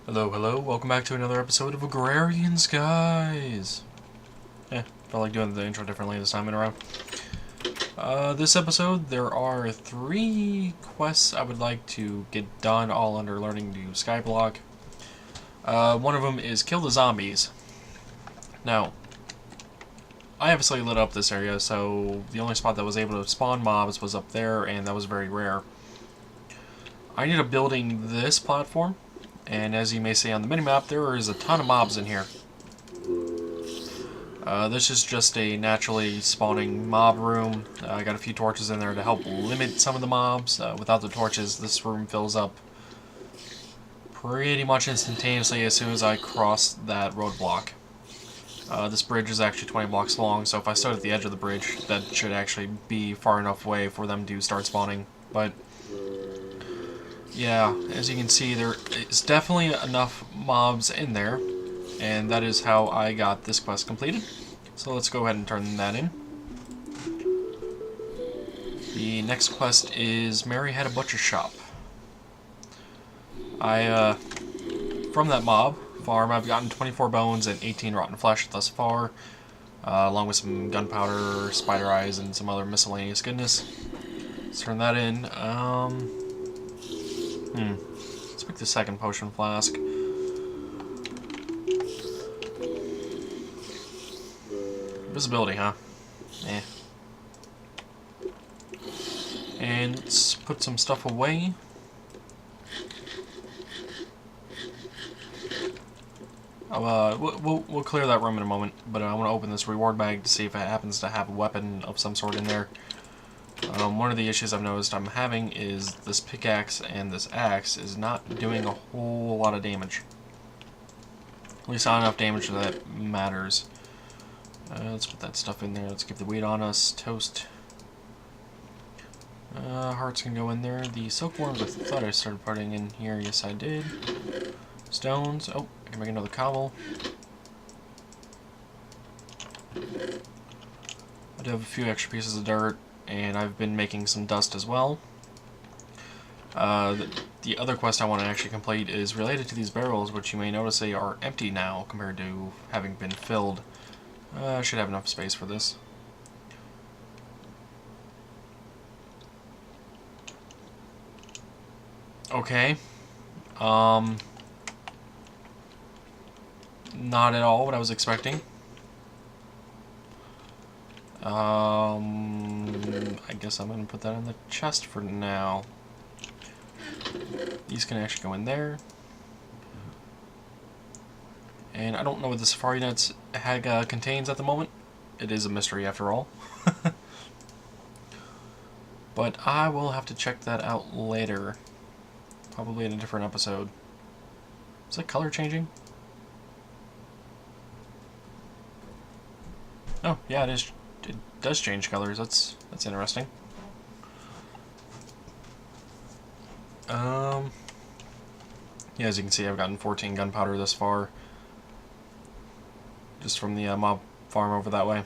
Hello, hello, welcome back to another episode of Agrarians, guys! Felt like doing the intro differently this time in a row. This episode, there are 3 quests I would like to get done, all under learning to Skyblock. One of them is kill the zombies. Now, I obviously lit up this area, so the only spot that was able to spawn mobs was up there, and that was very rare. I ended up building this platform, and as you may see on the minimap, there is a ton of mobs in here. This is just a naturally spawning mob room. I got a few torches in there to help limit some of the mobs. Without the torches, this room fills up pretty much instantaneously as soon as I cross that roadblock. This bridge is actually 20 blocks long, so if I stood at the edge of the bridge, that should actually be far enough away for them to start spawning. But yeah, as you can see, there is definitely enough mobs in there, and that is how I got this quest completed. So let's go ahead and turn that in. The next quest is Mary Had a Butcher Shop. From that mob farm, I've gotten 24 bones and 18 rotten flesh thus far, along with some gunpowder, spider eyes, and some other miscellaneous goodness. Let's turn that in. Let's pick the second potion flask. Visibility, huh? Eh. And let's put some stuff away. We'll clear that room in a moment, but I want to open this reward bag to see if it happens to have a weapon of some sort in there. One of the issues I've noticed I'm having is this pickaxe and this axe is not doing a whole lot of damage. At least not enough damage that matters. Let's put that stuff in there. Let's keep the wheat on us. Toast. Hearts can go in there. The silkworms, I thought I started putting in here. Yes, I did. Stones. Oh, I can make another cobble. I do have a few extra pieces of dirt, and I've been making some dust as well. The other quest I want to actually complete is related to these barrels, which you may notice they are empty now compared to having been filled. I should have enough space for this. Okay. Not at all what I was expecting. I guess I'm going to put that in the chest for now. These can actually go in there. And I don't know what the Safari Nets contains at the moment. It is a mystery after all. But I will have to check that out later. Probably in a different episode. Is that color changing? Oh, yeah, it is. It does change colors. That's interesting. Yeah, as you can see, I've gotten 14 gunpowder thus far. Just from the mob farm over that way.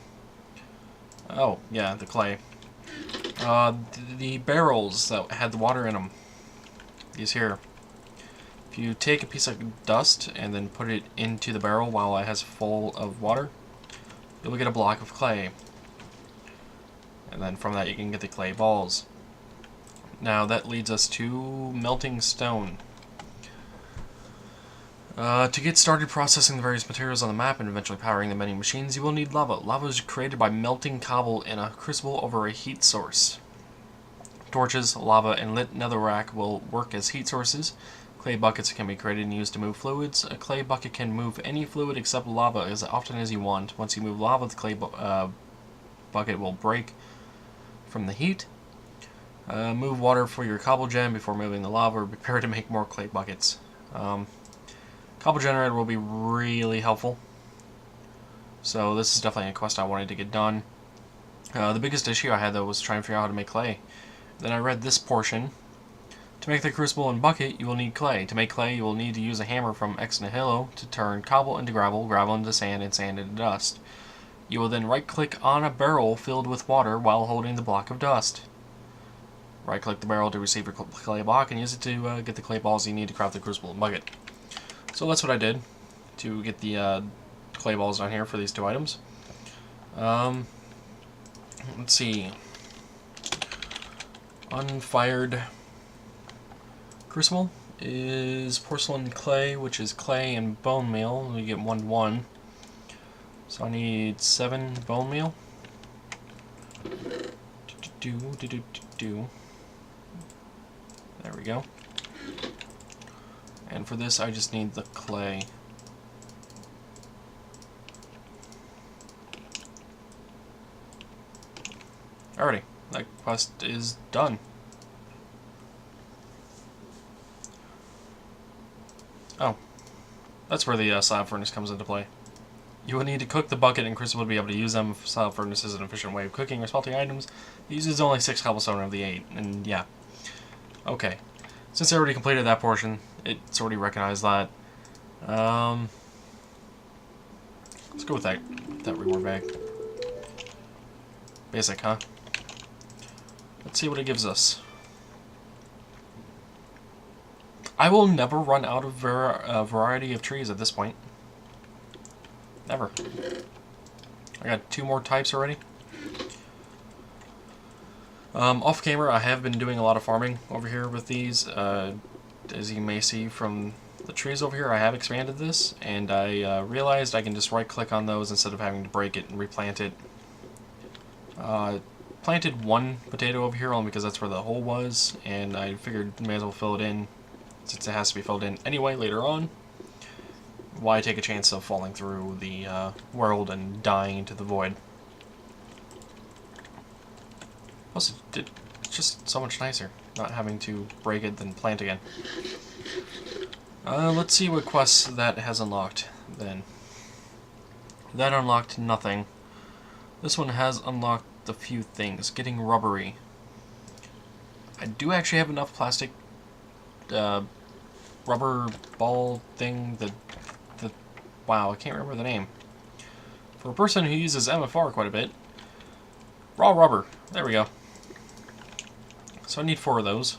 Oh, yeah, the clay. The barrels that had the water in them. These here. If you take a piece of dust and then put it into the barrel while it has full of water, you'll get a block of clay. And then from that you can get the clay balls. Now that leads us to melting stone. To get started processing the various materials on the map and eventually powering the many machines, you will need lava. Lava is created by melting cobble in a crucible over a heat source. Torches, lava, and lit netherrack will work as heat sources. Clay buckets can be created and used to move fluids. A clay bucket can move any fluid except lava as often as you want. Once you move lava, the clay bucket will break from the heat. Move water for your cobble gen before moving the lava, or prepare to make more clay buckets. Cobble generator will be really helpful. So this is definitely a quest I wanted to get done. The biggest issue I had though was trying to figure out how to make clay. Then I read this portion. To make the crucible and bucket, you will need clay. To make clay, you will need to use a hammer from Ex Nihilo to turn cobble into gravel, gravel into sand, and sand into dust. You will then right-click on a barrel filled with water while holding the block of dust. Right-click the barrel to receive your clay block and use it to get the clay balls you need to craft the crucible and bucket. So that's what I did to get the clay balls down here for these 2 items. Let's see. Unfired crucible is porcelain clay, which is clay and bone meal. We get 1 to 1. So I need 7 bone meal. There we go. And for this, I just need the clay. Alrighty, that quest is done. Oh, that's where the slab furnace comes into play. You will need to cook the bucket and crucible to be able to use them. Slab furnace is an efficient way of cooking or smelting items. It uses only 6 cobblestone of the 8, and yeah. Okay. Since I already completed that portion, it's already recognized that. Let's go with that reward bag. Basic, huh? Let's see what it gives us. I will never run out of variety of trees at this point. Never. I got 2 more types already. Off camera, I have been doing a lot of farming over here with these. As you may see from the trees over here, I have expanded this, and I realized I can just right-click on those instead of having to break it and replant it. Planted 1 potato over here only because that's where the hole was, and I figured may as well fill it in since it has to be filled in anyway later on. Why take a chance of falling through the world and dying into the void? Plus, it's just so much nicer not having to break it then plant again. Let's see what quests that has unlocked then. That unlocked nothing. This one has unlocked a few things. Getting rubbery. I do actually have enough plastic rubber ball thing that wow, I can't remember the name. For a person who uses Ep4 quite a bit. Raw rubber. There we go. So I need 4 of those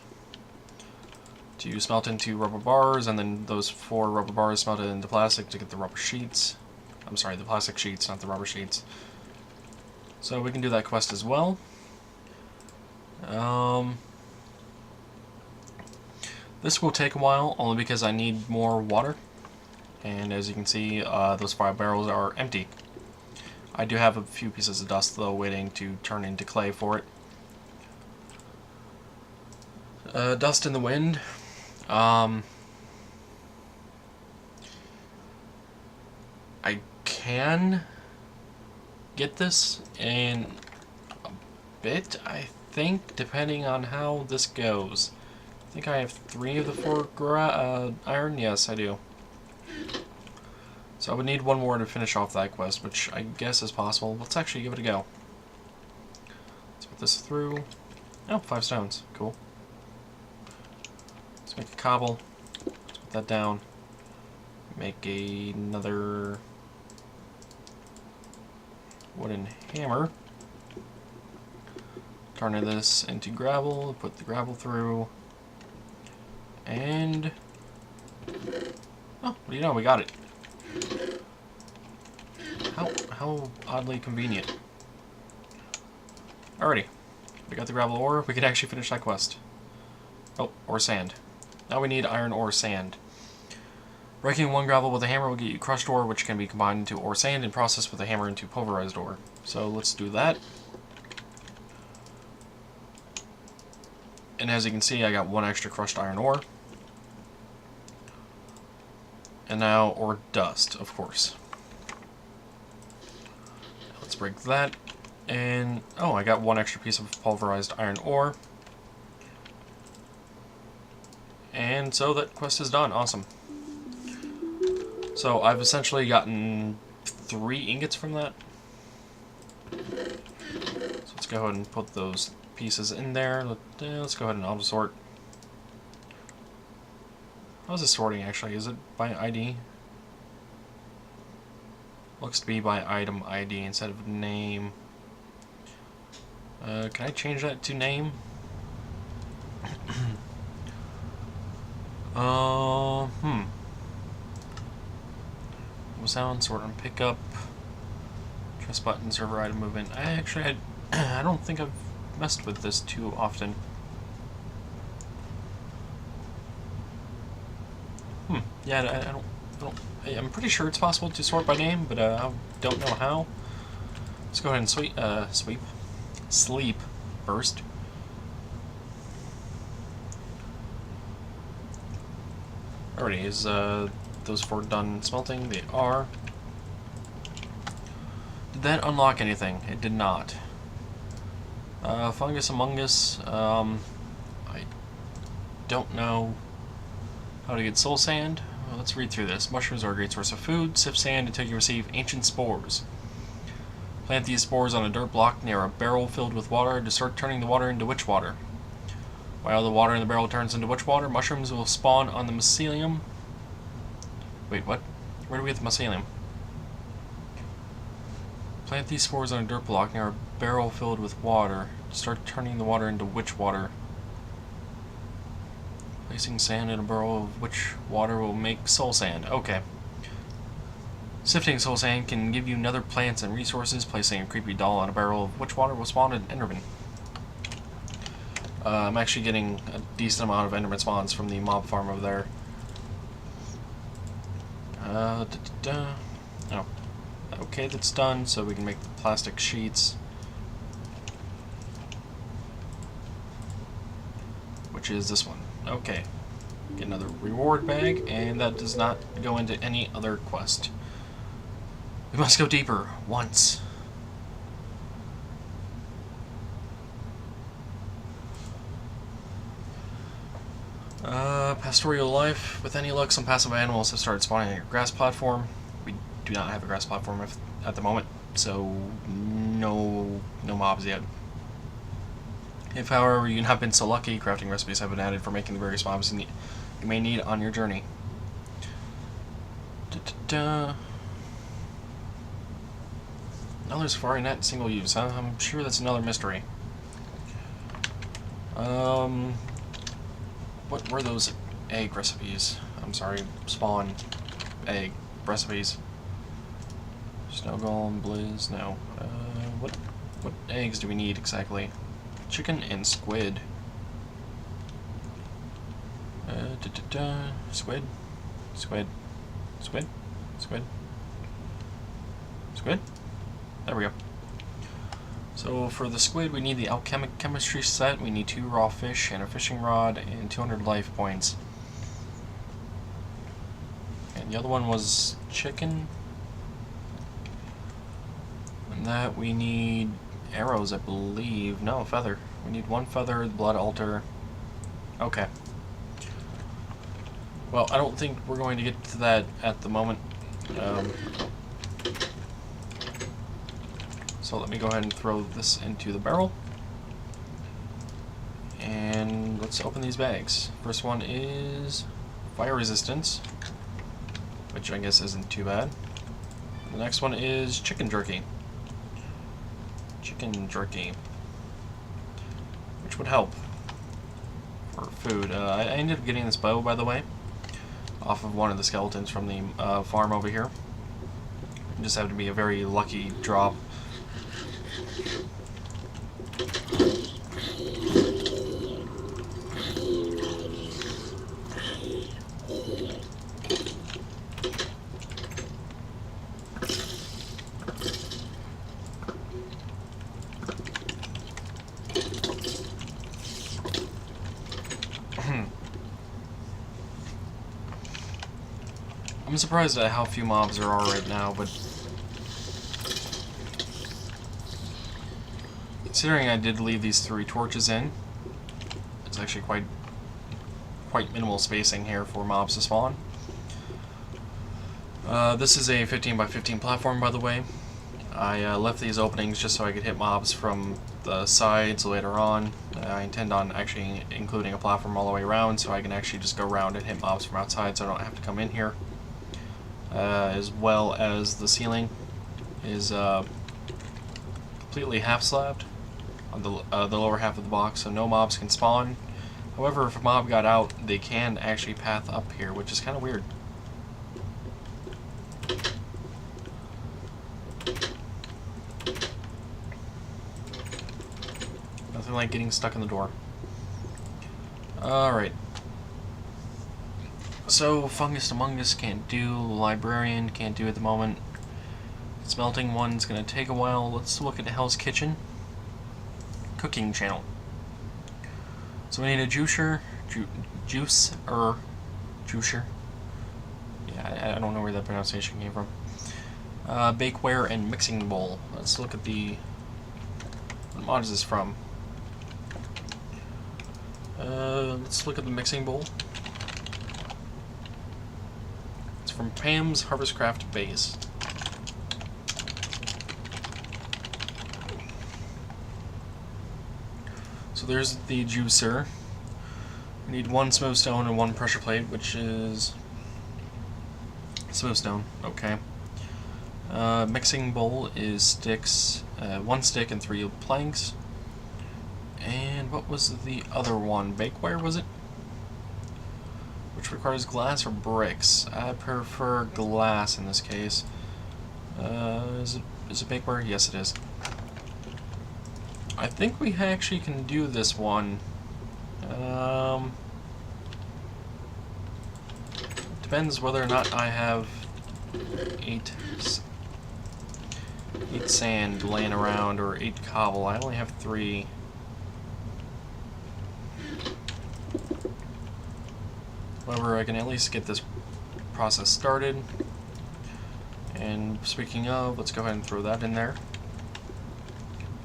to smelt into rubber bars, and then those 4 rubber bars smelted into plastic to get the rubber sheets. I'm sorry, the plastic sheets, not the rubber sheets. So we can do that quest as well. This will take a while, only because I need more water. And as you can see, those 5 barrels are empty. I do have a few pieces of dust, though, waiting to turn into clay for it. Dust in the wind. I can get this in a bit, I think, depending on how this goes. I think I have 3 of the 4 iron. Yes, I do. So I would need 1 more to finish off that quest, which I guess is possible. Let's actually give it a go. Let's put this through. Oh, 5 stones. Cool. Let's make a cobble. Let's put that down. Make another wooden hammer. Turn this into gravel. Put the gravel through. And oh, what do you know? We got it. How oddly convenient. Alrighty. We got the gravel ore. We can actually finish that quest. Oh, ore sand. Now we need iron ore sand. Breaking 1 gravel with a hammer will get you crushed ore, which can be combined into ore sand and processed with a hammer into pulverized ore. So let's do that. And as you can see, I got 1 extra crushed iron ore. And now ore dust, of course. Let's break that. And oh, I got 1 extra piece of pulverized iron ore. And so that quest is done. Awesome. So I've essentially gotten 3 ingots from that. So let's go ahead and put those pieces in there. Let's go ahead and auto sort. How's it sorting actually? Is it by ID? Looks to be by item ID instead of name. Can I change that to name? sound, sort and pick up. Press button, server item movement. I don't think I've messed with this too often. Yeah, I don't. I'm pretty sure it's possible to sort by name, but I don't know how. Let's go ahead and sleep first. Alrighty, is those 4 done smelting? They are. Did that unlock anything? It did not. Fungus Among Us. I don't know how to get soul sand. Well, let's read through this. Mushrooms are a great source of food. Sift sand until you receive ancient spores. Plant these spores on a dirt block near a barrel filled with water to start turning the water into witch water. While the water in the barrel turns into witch water, mushrooms will spawn on the mycelium. Wait, what? Where do we get the mycelium? Plant these spores on a dirt block near a barrel filled with water to start turning the water into witch water. Placing sand in a barrel of witch water will make soul sand. Okay. Sifting soul sand can give you nether plants and resources. Placing a creepy doll on a barrel of witch water will spawn an enderman. I'm actually getting a decent amount of enderman spawns from the mob farm over there. Oh. Okay, that's done, so we can make the plastic sheets. Which is this one. Okay. Get another reward bag, and that does not go into any other quest. We must go deeper, once. Pastoral life. With any luck, some passive animals have started spawning on a grass platform. We do not have a grass platform at the moment, so no mobs yet. If, however, you have not been so lucky, crafting recipes have been added for making the various mobs you may need on your journey. Another safari net, single use. I'm sure that's another mystery. What were those egg recipes? I'm sorry, spawn egg recipes. Snow golem, blizz, no. What eggs do we need exactly? Chicken and squid. Squid. There we go. So for the squid, we need the alchemic chemistry set. We need 2 raw fish and a fishing rod and 200 life points. And the other one was chicken. And that we need arrows, I believe. No, feather. We need 1 feather, the blood altar. Okay. Well, I don't think we're going to get to that at the moment. So let me go ahead and throw this into the barrel. And let's open these bags. First one is fire resistance, which I guess isn't too bad. The next one is chicken jerky. Which would help for food. I ended up getting this bow, by the way, off of one of the skeletons from the farm over here. It just happened to be a very lucky drop. I'm surprised at how few mobs there are right now, but considering I did leave these 3 torches in, it's actually quite minimal spacing here for mobs to spawn. This is a 15 by 15 platform, by the way. I left these openings just so I could hit mobs from the sides later on. I intend on actually including a platform all the way around so I can actually just go around and hit mobs from outside so I don't have to come in here. As well as the ceiling is completely half-slabbed on the lower half of the box, so no mobs can spawn. However, if a mob got out, they can actually path up here, which is kind of weird. Nothing like getting stuck in the door. Alright. So, Fungus Among Us can't do, Librarian can't do at the moment. Smelting one's gonna take a while. Let's look at Hell's Kitchen. Cooking channel. So we need a juicer, juicer. Yeah, I don't know where that pronunciation came from. Bakeware and mixing bowl. Let's look at the... What mod is this from? Let's look at the mixing bowl. It's from Pam's Harvestcraft Base. So there's the juicer. We need one smooth stone and one pressure plate, which is smooth stone. Okay. Mixing bowl is sticks, one stick and 3 planks. And what was the other one? Bakeware, was it? Which requires glass or bricks? I prefer glass in this case. Is it bakeware? Yes, it is. I think we actually can do this one. Depends whether or not I have 8 sand laying around or 8 cobble. I only have 3. However, I can at least get this process started. And speaking of, let's go ahead and throw that in there.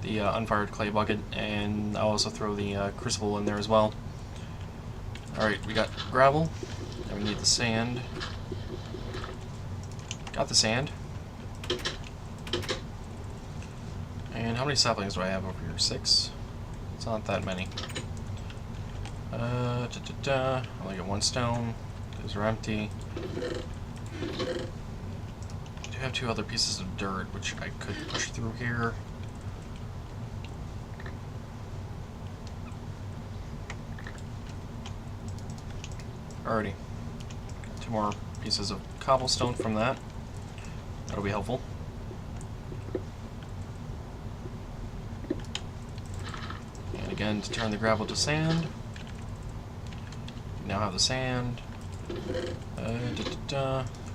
The unfired clay bucket, and I'll also throw the crucible in there as well. Alright, we got gravel, and we need the sand. Got the sand. And how many saplings do I have over here? 6? It's not that many. I only got 1 stone. Those are empty. I do have 2 other pieces of dirt, which I could push through here. Alrighty. 2 more pieces of cobblestone from that. That'll be helpful. And again, to turn the gravel to sand. We now have the sand.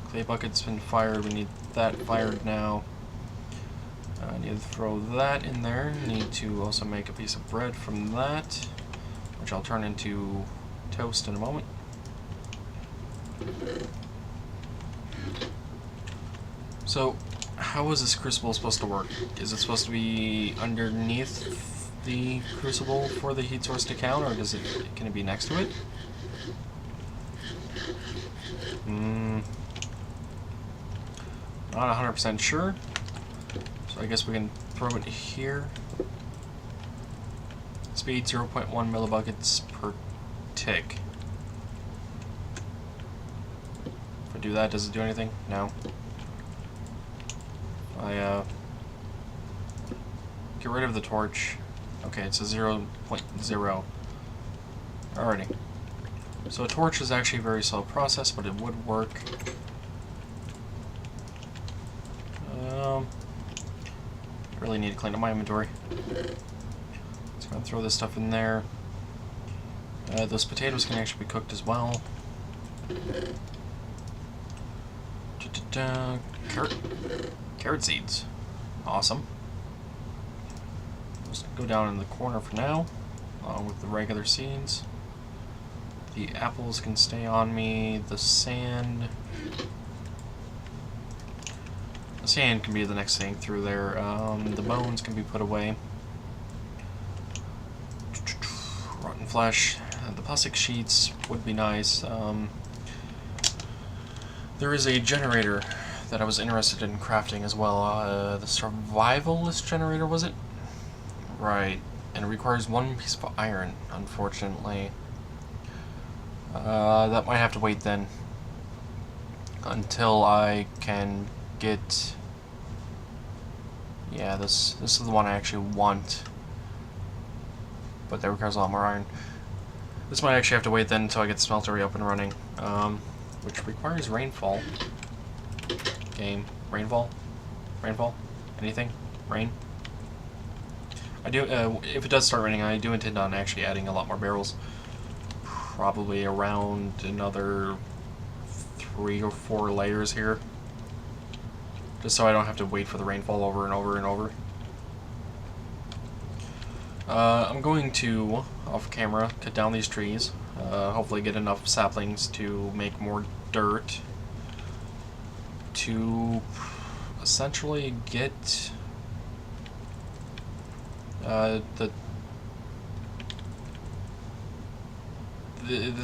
Clay bucket's been fired. We need that fired now. I need to throw that in there. Need to also make a piece of bread from that, which I'll turn into toast in a moment. So, how is this crucible supposed to work? Is it supposed to be underneath the crucible for the heat source to count, or can it be next to it? Not 100% sure. So I guess we can throw it here. Speed 0.1 millibuckets per tick. If I do that, does it do anything? No. I get rid of the torch. Okay, it's a 0.0. Alrighty. So a torch is actually a very slow process, but it would work. I really need to clean up my inventory. Let's go and throw this stuff in there. Those potatoes can actually be cooked as well. Carrot seeds. Awesome. Just go down in the corner for now, along with the regular seeds. The apples can stay on me. The sand can be the next thing through there. The bones can be put away. Rotten flesh. The plastic sheets would be nice. There is a generator that I was interested in crafting as well. The survivalist generator, was it? Right. And it requires 1 piece of iron, unfortunately. That might have to wait then until I can get... Yeah, this is the one I actually want, but that requires a lot more iron. This might actually have to wait then until I get the smeltery up and running, which requires rainfall. Game. Rainfall? Anything? Rain? I do. If it does start raining, I do intend on actually adding a lot more barrels. Probably around another 3 or 4 layers here, just so I don't have to wait for the rainfall over and over and over. I'm going to, off camera, cut down these trees. Hopefully get enough saplings to make more dirt to essentially get the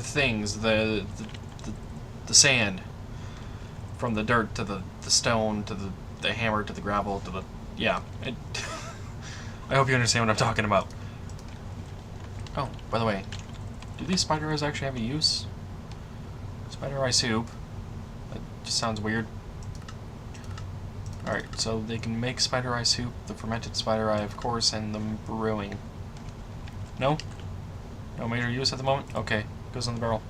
things, the sand from the dirt to the stone to the hammer to the gravel to the, yeah. I hope you understand what I'm talking about. Oh, by the way, do these spider eyes actually have a use? Spider eye soup. That just sounds weird. Alright, so they can make spider eye soup, the fermented spider eye, of course, and the brewing. No? No major use at the moment? Okay, goes in the barrel.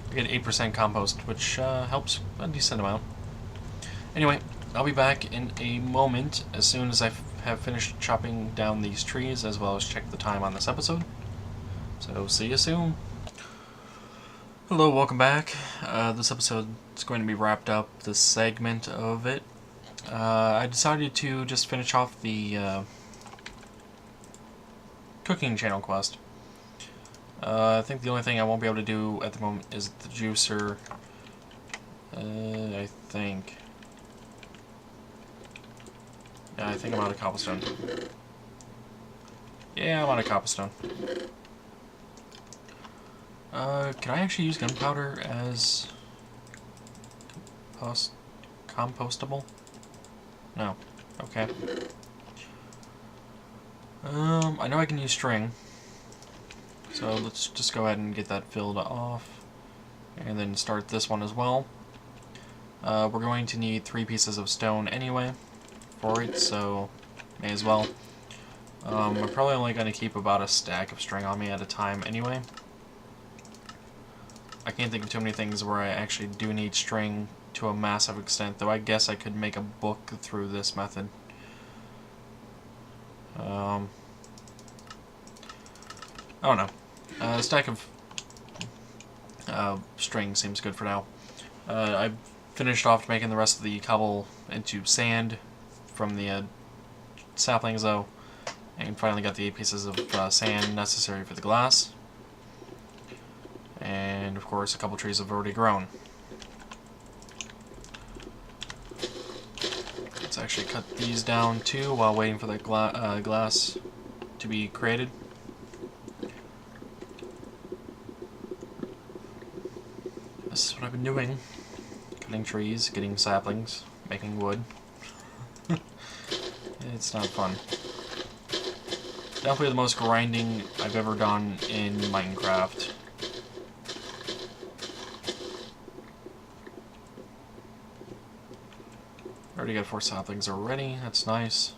We get 8% compost, which helps a decent amount. Anyway, I'll be back in a moment as soon as I have finished chopping down these trees, as well as check the time on this episode. So, see you soon. Hello, welcome back. This episode is going to be wrapped up, this segment of it. I decided to just finish off the cooking channel quest. I think the only thing I won't be able to do at the moment is the juicer. I think. Yeah, I think I'm out of cobblestone. Yeah, I'm out of cobblestone. Can I actually use gunpowder as compostable? No. Okay. I know I can use string. So let's just go ahead and get that filled off. And then start this one as well. We're going to need 3 pieces of stone anyway for it, so may as well. I'm probably only going to keep about a stack of string on me at a time anyway. I can't think of too many things where I actually do need string to a massive extent, though I guess I could make a book through this method. I don't know. A stack of string seems good for now. I finished off making the rest of the cobble into sand from the saplings, though, and finally got the 8 pieces of sand necessary for the glass. And, of course, a couple trees have already grown. Let's actually cut these down, too, while waiting for the glass to be created. This is what I've been doing. Cutting trees, getting saplings, making wood. It's not fun. Definitely the most grinding I've ever done in Minecraft. Already got 4 saplings already, that's nice.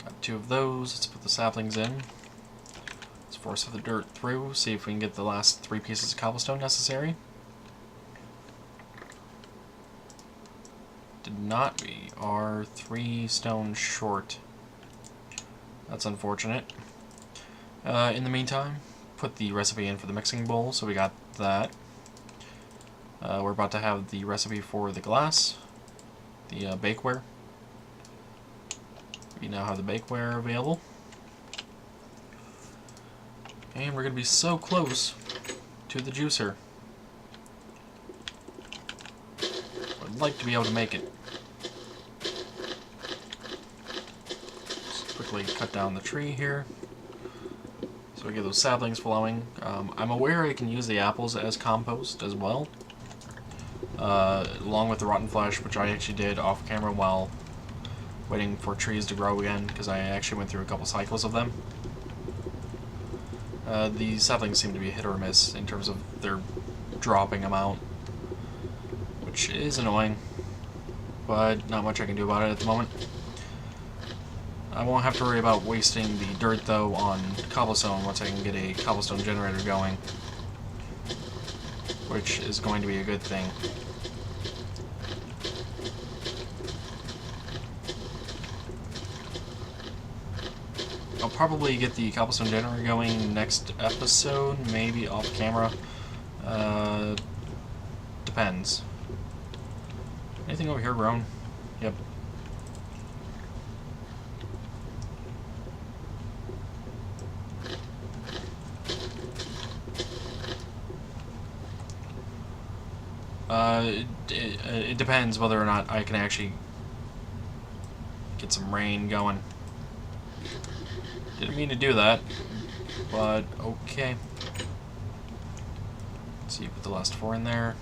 Got 2 of those, let's put the saplings in. Let's force the dirt through, see if we can get the last 3 pieces of cobblestone necessary. Did not, we are 3 stone short. That's unfortunate. In the meantime, put the recipe in for the mixing bowl, so we got that. We're about to have the recipe for the glass, the bakeware. We now have the bakeware available. And we're going to be so close to the juicer. I'd like to be able to make it. Just quickly cut down the tree here, so we get those saplings flowing. I'm aware I can use the apples as compost as well. Along with the rotten flesh, which I actually did off camera while waiting for trees to grow again, because I actually went through a couple cycles of them. The saplings seem to be hit or miss in terms of their dropping amount, which is annoying, but not much I can do about it at the moment. I won't have to worry about wasting the dirt, though, on cobblestone once I can get a cobblestone generator going, which is going to be a good thing. probably get the cobblestone generator going next episode, maybe off camera. Depends. Anything over here grown? Yep. It depends whether or not I can actually get some rain going. Didn't mean to do that, but okay. Let's see, put the last 4 in there.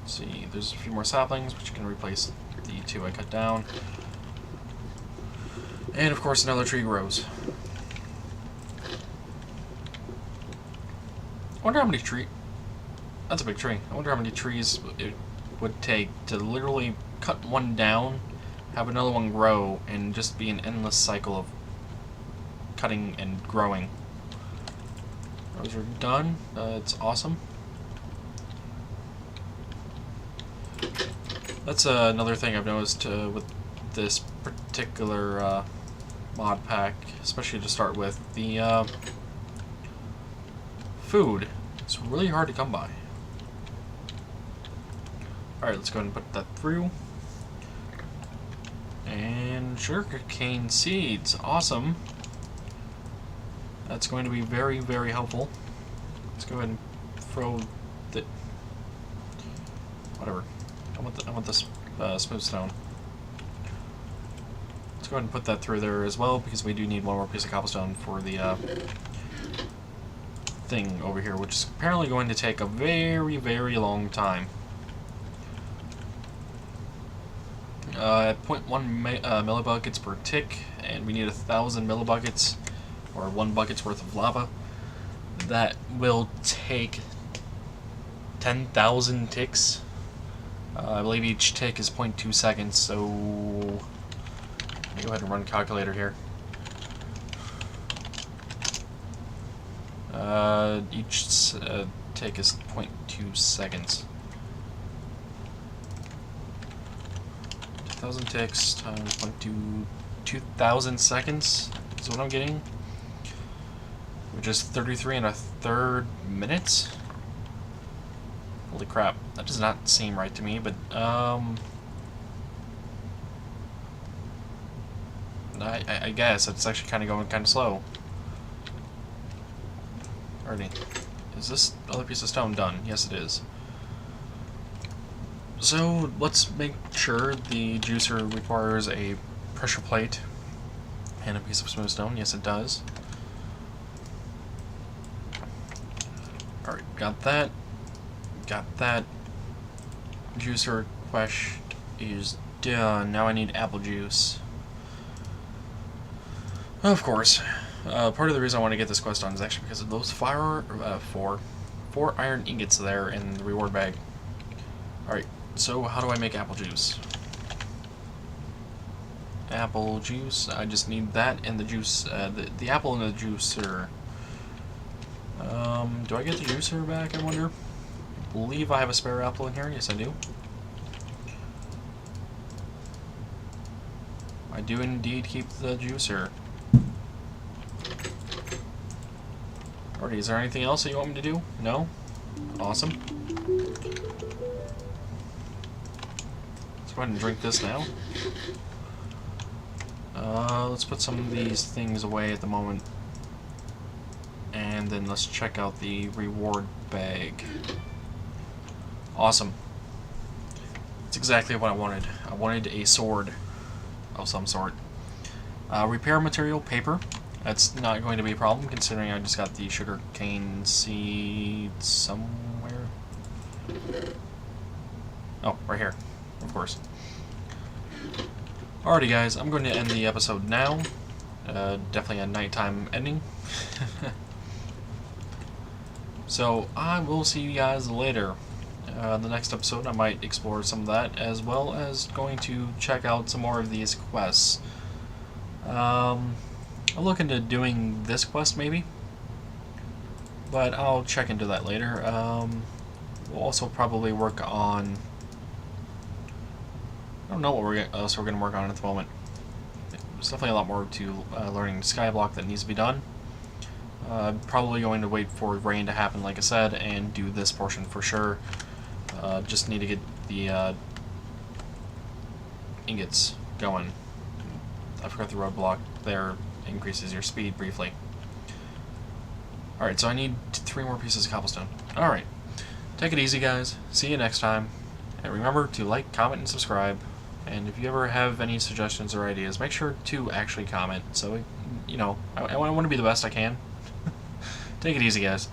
Let's see, there's a few more saplings, which can replace the 2 I cut down. And of course, another tree grows. I wonder how many trees. That's a big tree. I wonder how many trees it would take to literally cut one down, have another one grow, and just be an endless cycle of cutting and growing. Those are done. It's awesome. That's another thing I've noticed with this particular mod pack, especially to start with. The food is really hard to come by. Alright, let's go ahead and put that through. And sugarcane seeds. Awesome. That's going to be very, very helpful. Let's go ahead and throw the... whatever. I want this smooth stone. Let's go ahead and put that through there as well, because we do need one more piece of cobblestone for the thing over here, which is apparently going to take a very, very long time. At 0.1 millibuckets per tick, and we need 1,000 millibuckets, or 1 bucket's worth of lava. That will take 10,000 ticks. I believe each tick is 0.2 seconds, so let me go ahead and run a calculator here. Each tick is 0.2 seconds. 2,000 ticks times 0.2, 2,000 seconds is what I'm getting, which is 33 1/3 minutes. Holy crap, that does not seem right to me, but I guess it's actually kind of going kind of slow. Alrighty, is this other piece of stone done? Yes, it is. So let's make sure the juicer requires a pressure plate and a piece of smooth stone. Yes, it does. Alright, got that. Got that. Juicer quest is done. Now I need apple juice. Of course. Part of the reason I want to get this quest done is actually because of those four iron ingots there in the reward bag. Alright, so how do I make apple juice? Apple juice, I just need that and the juice, the apple and the juicer. Do I get the juicer back, I wonder? I believe I have a spare apple in here. Yes, I do. I do indeed keep the juicer. Alrighty, is there anything else that you want me to do? No? Awesome. Let's go ahead and drink this now. Let's put some of these things away at the moment. And then let's check out the reward bag. Awesome. That's exactly what I wanted. I wanted a sword of some sort. Repair material, paper. That's not going to be a problem considering I just got the sugarcane seeds somewhere. Oh, right here. Of course. Alrighty guys, I'm going to end the episode now. Definitely a nighttime ending. So I will see you guys later. The next episode I might explore some of that, as well as going to check out some more of these quests. I'll look into doing this quest maybe, but I'll check into that later. We'll also probably work on... I don't know what else we're going to work on at the moment. there's definitely a lot more to learning Skyblock that needs to be done. Probably going to wait for rain to happen, like I said, and do this portion for sure. Just need to get the ingots going. I forgot the roadblock there increases your speed briefly. Alright, so I need 3 more pieces of cobblestone. Alright, take it easy, guys. See you next time. And remember to like, comment, and subscribe. And if you ever have any suggestions or ideas, make sure to actually comment. So, you know, I want to be the best I can. Take it easy, guys.